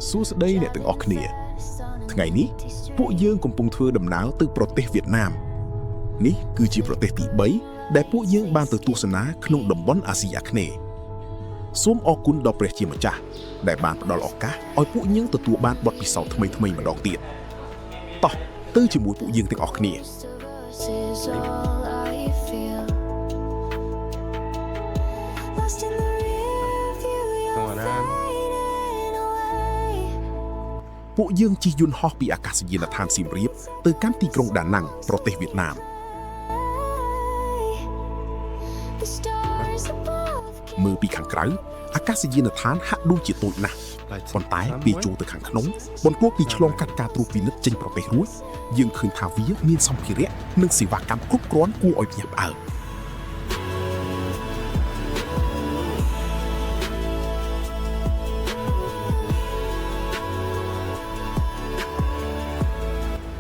សួស្តីអ្នកទាំងអស់គ្នាថ្ងៃនេះពួកយើងកំពុងធ្វើដំណើរទៅប្រទេសវៀតណាមនេះគឺជាប្រទេសទី3ដែលពួកយើងបានទៅទស្សនាក្នុងតំបន់អាស៊ីអាគ្នេយ៍សូមអរគុណដល់ព្រះជាម្ចាស់ដែលបានផ្ដល់ឱកាសឲ្យពួកយើងទទួលបានបទពិសោធន៍ថ្មីៗម្ដងទៀតតោះទៅជាមួយពួកយើងទាំងអស់គ្នាពួកយើងជិះយន្តហោះពីអាកាសយានដ្ឋានសៀមរាបទៅកាន់ទីក្រុងដាណាំងប្រទេសវៀតណាមមើលពីខាងក្រៅអាកាសយានដ្ឋានហាក់ដូចជាតូចណាស់ប៉ុន្តែពេលចូលទៅខាងក្នុងបន្ទាប់ពីឆ្លងកាត់ការត្រួតពិនិត្យចេញប្រទេសរួចយើងឃើញថាវាមានសម្ភារៈនិងសេវាកម្មគ្រប់គ្រាន់គួរឲ្យភ្ញាក់ផ្អើល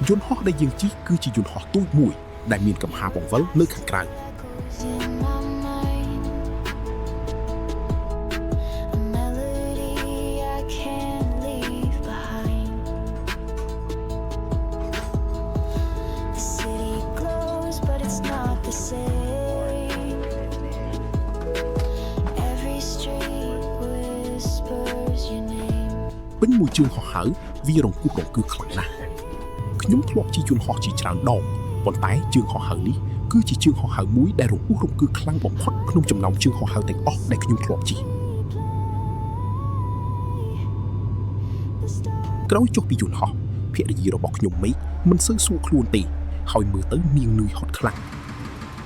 យន្តហោះដែលយើងជិះគឺជាយន្តហោះទូចមួយដែលមានកំហារបង្វិលនៅខាងក្រៅពេញមួយជើងហោះហើរវារង្គោះរង្គើខ្លាំងណាស់ខ្ញុំធ្លាប់ជិះយន្តហោះជាច្រើនដងប៉ុន្តែជើងហោះហើរនេះគឺជាជើងហោះហើរមួយដែលរង្គោះរង្គើខ្លាំងបំផុតក្នុងចំណោមជើងហោះហើរទាំងអស់ដែលខ្ញុំធ្លាប់ជិះក្រោយចុះពីយន្តហោះភរិយារបស់ខ្ញុំមេឃមិនសូវស្រួលខ្លួនទេហើយមើលទៅនាងនឿយហត់ខ្លាំង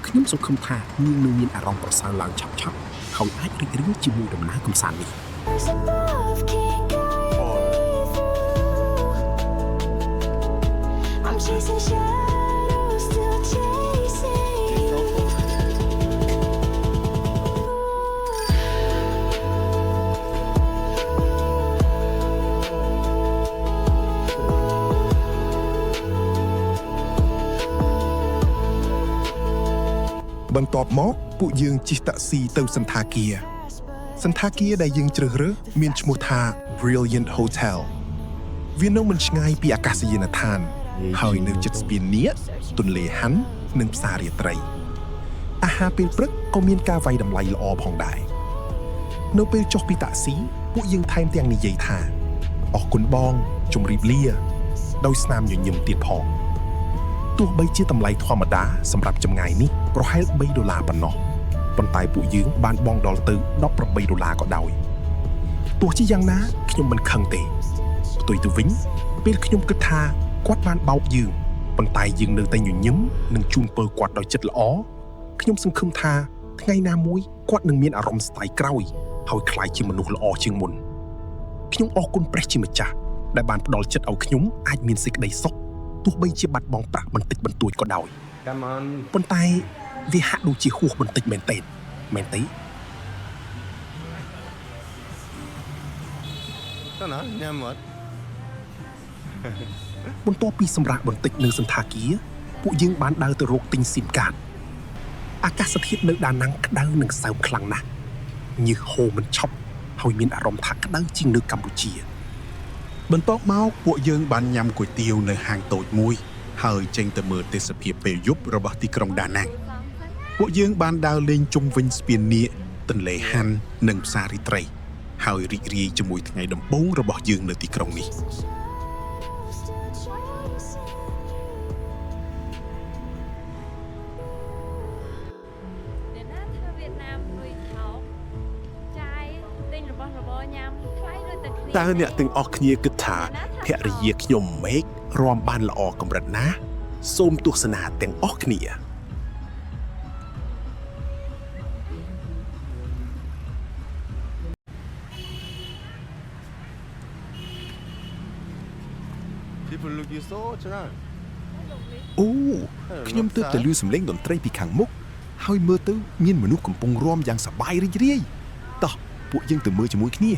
ខ្ញុំសង្ឃឹមថានាងនឹងមានអារម្មណ៍ប្រសើរឡើងឆាប់ៗហើយអាចរីករាយជាមួយដំណើរកម្សាន្តនេះបន្ទាប់មកពួកយើងជិះតាក់ស៊ីទៅសន្តាគារដែលយើងជ្រើសរើសមានឈ្មោះថា Brilliant Hotel វានៅមិនឆ្ងាយពីអាកាសយានដ្ឋានហើយនៅជិតស្ពាននៀកទន្លេហាន់និងផ្សាររាត្រីអាហារពេលព្រឹកក៏មានការវាយតម្លៃល្អផងដែរនៅពេលចុះពីតាក់ស៊ីពួកយើងថែមទាំងនិយាយថាអរគុណបងជម្រាបលាដោយស្នាមញញឹមទៀតផងទោះបីជាតម្លៃធម្មតាសម្រាប់ចម្ងាយនេះប្រហែល$3ប៉ុណ្ណោះប៉ុន្តែពួកយើងបានបង់ដល់ទៅ$18ក៏ដោយទោះជាយ៉ាងណាខ្ញុំមិនខឹងទេផ្ទុយទៅវិញពេលខ្ញុំគិតថាគាត់បានបោកយើងប៉ុន្តែយើងនៅតែញញឹមនិងជូនពរគាត់ដោយចិត្តល្អខ្ញុំសង្ឃឹមថាថ្ងៃណាមួយគាត់នឹងមានអារម្មណ៍ស្ដាយក្រោយហើយក្លាយជាមនុស្សល្អជាងមុនខ្ញុំអរគុណព្រះជាម្ចាស់ដែលបានផ្ដល់ចិត្តឲ្យខ្ញុំអាចមានសេចក្តីសុខទោះបីជាបាត់បង់ប្រាក់បន្តិចបន្តួចក៏ដោយប៉ុន្តែវាហាក់ដូចជាហួសបន្តិចមែនទេតើណាញ៉ាំអត់បន្ទាប់ពីសម្រាកបន្តិចនៅសន្តាគារពួកយើងបានដើរទៅរកទិញស៊ីមកាតអាកាសធាតុនៅដាណាំងក្តៅនិងសើមខ្លាំងណាស់ញើសហូរមិនឈប់ហើយមានអារម្មណ៍ថាក្តៅជាងនៅកម្ពុជាបន្ទាប់មកពួកយើងបានញ៉ាំគុយទាវនៅហាងតូចមួយហើយចេញទៅមើលទេសភាពពេលយប់របស់ទីក្រុងដាណាំងពួកយើងបានដើរលេងជុំវិញស្ពាននៀកទន្លេហាន់និងផ្សាររាត្រីហើយរីករាយជាមួយថ្ងៃដំបូងរបស់យើងនៅទីក្រុងនេះតើអ្នកទាំងអស់គ្នាគិតថាភរិយាខ្ញុំមេឃរាំបានល្អកម្រិតណាសូមទស្សនាទាំងអស់គ្នា People look you so ច្រើនអូខ្ញុំទើបតែឮសំឡេងតន្ត្រីពីខាងមុខហើយមើលទៅមានមនុស្សកំពុងរាំយ៉ាងសប្បាយរីករាយតោះពួកយើងទៅមើលជាមួយគ្នា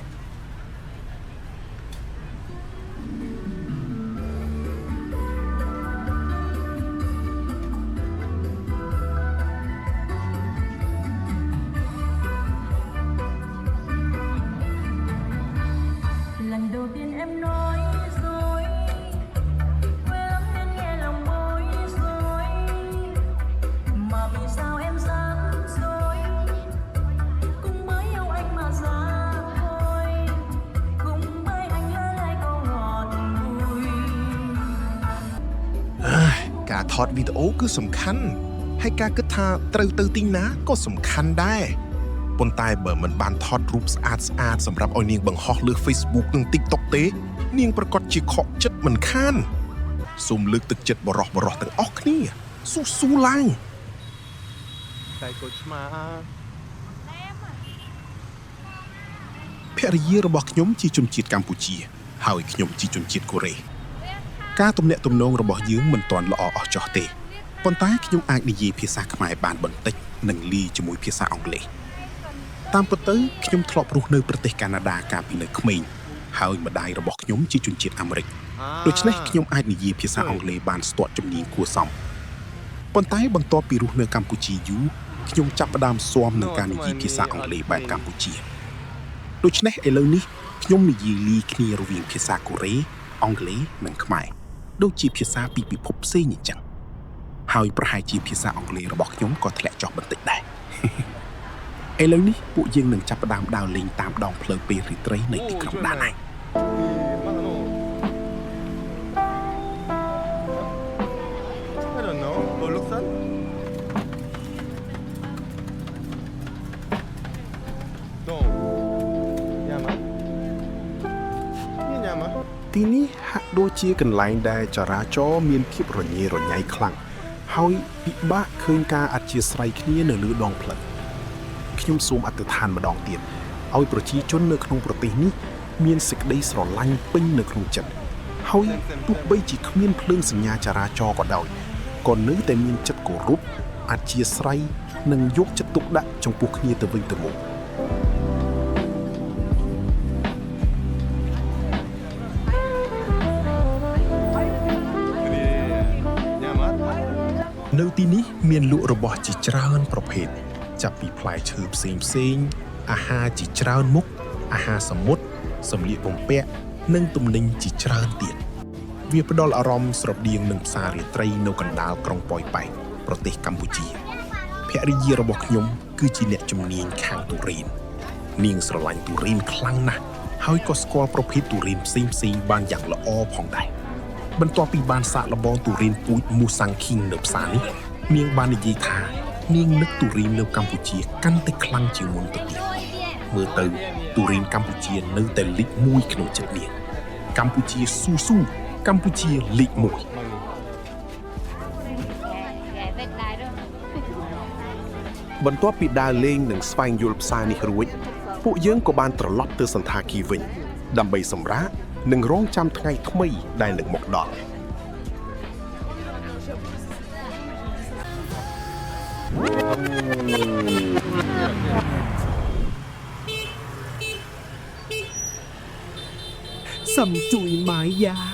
lần đầu tiên em nói dối quê lắm nên nghe lòng bối rối mà vì sao em dám dối cũng mới yêu anh mà ra thôi cũng bởi anh hứa lại câu ngọt bùi ការថតវីដេអូគឺសំខាន់ហើយការគិតថាត្រូវទៅទីណាក៏សំខាន់ដែរប៉ុន្តែបើមិនបានថតរូបស្អាតសម្រាប់ឲ្យនាងបង្ហោះលើ Facebook និង TikTok ទេនាងប្រកាសជាខកចិត្តមិនខានសូមលើកទឹកចិត្តបរោះទាំងអស់គ្នាស៊ូឡើង តែកូចឆ្មា ភរិយារបស់ខ្ញុំជាជនជាតិកម្ពុជាហើយខ្ញុំជាជនជាតិកូរ៉េការទំនាក់ទំនងរបស់យើងមិនទាន់ល្អអស់ចោះទេប៉ុន្តែខ្ញុំអាចនិយាយភាសាខ្មែរបានបន្តិចនិងលាយជាមួយភាសាអង់គ្លេសតាមពិតទៅខ្ញុំធ្លាប់រស់នៅប្រទេសកាណាដាកាលពីនៅក្មេងហើយម្ដាយរបស់ខ្ញុំជាជនជាតិអាមេរិកដូច្នេះខ្ញុំអាចនិយាយភាសាអង់គ្លេសបានស្ទាត់ជំនាញគួរសមប៉ុន្តែបន្ទាប់ពីរស់នៅកម្ពុជាយូរខ្ញុំចាប់ផ្ដើមស៊ាំនឹងការនិយាយភាសាអង់គ្លេសបែបកម្ពុជាដូច្នេះឥឡូវនេះខ្ញុំនិយាយលាយគ្នារវាងភាសាកូរ៉េអង់គ្លេសនិងខ្មែរដូចជាភាសាពីពិភពផ្សេងអញ្ចឹងហើយប្រហែលជាភាសាអង់គ្លេសរបស់ខ្ញុំក៏ធ្លាក់ចុះបន្តិចដែរឥឡូវនេះពួកយើងនឹងចាប់ផ្ដើមដើរលេងតាមដងផ្លូវពេលរាត្រីនៅទីក្រុងដាណាង I don't know. Go look son. No. Nyama. Ni nyama. ទីនេះហាក់ដូចជាកន្លែងដែលចរាចរណ៍មានភាពរញ៉េរញ៉ៃខ្លាំងហើយពិបាកឃើញការអធ្យាស្រ័យគ្នានៅលើដងផ្លូវខ្ញុំសូមអធិដ្ឋានម្ដងទៀតឲ្យប្រជាជននៅក្នុងប្រទេសនេះមានសេចក្តីស្រឡាញ់ពេញនៅក្នុងចិត្តហើយទោះបីជាគ្មានភ្លើងសញ្ញាចរាចរណ៍ក៏ដោយក៏នៅតែមានចិត្តគោរពអធ្យាស្រ័យនិងយកចិត្តទុកដាក់ចំពោះគ្នាទៅវិញទៅមក Nyama. នៅទីនេះមានលក់របស់ជាច្រើនប្រភេទចាប់ពីផ្លែឈើផ្សេងអាហារជាច្រើនមុខអាហារសមុទ្រសម្លៀកបំពាក់និងទំនិញជាច្រើនទៀតវាផ្ដល់អារម្មណ៍ស្រដៀងនឹងផ្សាររាត្រីនៅកណ្ដាលក្រុងប៉ោយប៉ែតប្រទេសកម្ពុជាភរិយារបស់ខ្ញុំគឺជាអ្នកជំនាញខាងទុរេននាងស្រឡាញ់ទុរេនខ្លាំងណាស់ហើយក៏ស្គាល់ប្រភេទទុរេនផ្សេងបានយ៉ាងល្អផងដែរបន្ទាប់ពីបានសាកល្បងទុរេនពូជមូសាំងឃីងនៅផ្សារនេះនាងបាននិយាយថានាងនឹកទុរេននៅកម្ពុជាកាន់តែខ្លាំងជាងមុនទៅទៀតមើលទៅទុរេនកម្ពុជានៅតែលេខ1ក្នុងចិត្តនាងកម្ពុជាស៊ូកម្ពុជាលេខ1 បន្ទាប់ពីដើរលេងនិងស្វែងយល់ផ្សារនេះរួចពួកយើងក៏បានត្រឡប់ទៅសន្តាគារវិញដើម្បីសម្រាកនិងរងចាំថ្ងៃថ្មីដែលនឹងមកដល់សំជួយម៉ាយ៉ា